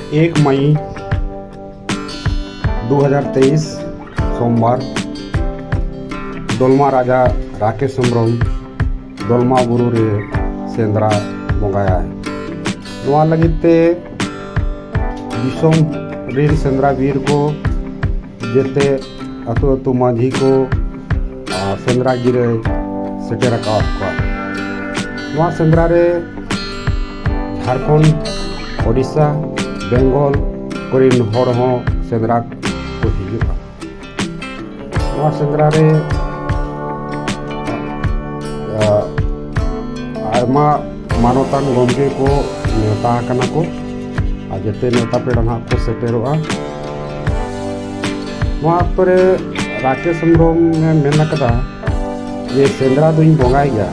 1 मई 2023 सोमवार दोलमा राजा राकेश हेम्ब्रम दोलमा बुरु रे सेंद्रा बंगाया नवा लगिते दिसोम रेन सेंद्रा वीर को जेते अतु अतु माझी को सेंद्रा गिरे सेटे रखा नवा सेंद्रा रे झारखंड ओडिशा बेंगल कोरिन हर हो सेंद्रा को हिजुआ नवा सेंद्रा रे आयमा मानवतान गमके को नेता कना को जेते नेता पेड़ा ना को सेटेरोआ नवा पर राकेश हेम्ब्रम ने मेन कदा ये सेंद्रा दुई बंगाई गया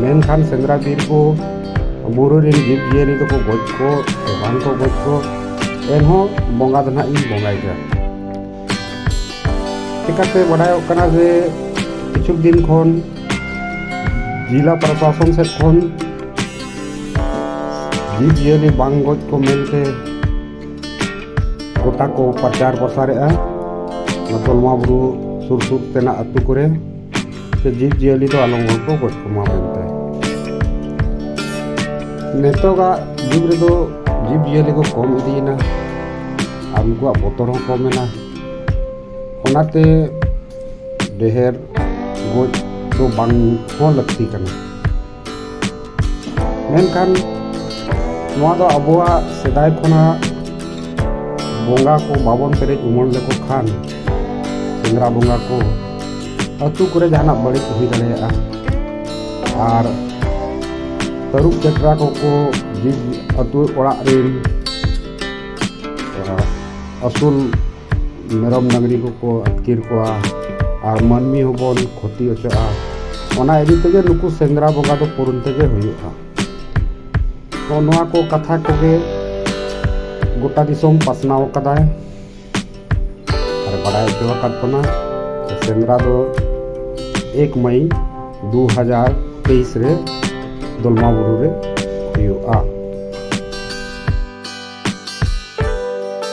मेनखान सेंद्रा बीर को बुरु रेन जीव जियाली तो को गज को बांग को गज को एनहो बंगा दना इन बंगाई गया चिकाते बड़ाय कना जे किछु दिन खन जिला प्रशासन से खन जीव जियाली बांग गज को मेनते गोटा को प्रचार प्रसारेआ दोलमा बुरु सुर सुर तेना अतु करे जीव जियाली तो आलम को गज को मा मेनते नेतोगा जुग रे जीव जियाली को कम इदीना और उनको बतर कमेना ओनाते देहर गोज तो बांग हो लगती कना मेनखान नवा दो अबुआ सेदाय खना बंगा को बाबन पेरेज उमड़ लेको खान सेंद्रा बंगा को अतु करे जाना बड़ी हुई दाड़ेया और तरुक चेट्रा को जीव अतु ओड़ा रेन असुल मेरम डंगरी को अटकिर कोआ और मानमी होबन क्षति अचोआ ओना इदी तेगे नुकु सेंद्रा बंगा तो पुरुन तेगे हुयुआ तो नवा को कथा कोगे गोटा दिसोम पासनाव कदाय और बड़ाय जो कतना सेंद्रा दो 1 मई 2023 रे दोलमा बुरु रे हुयुआ।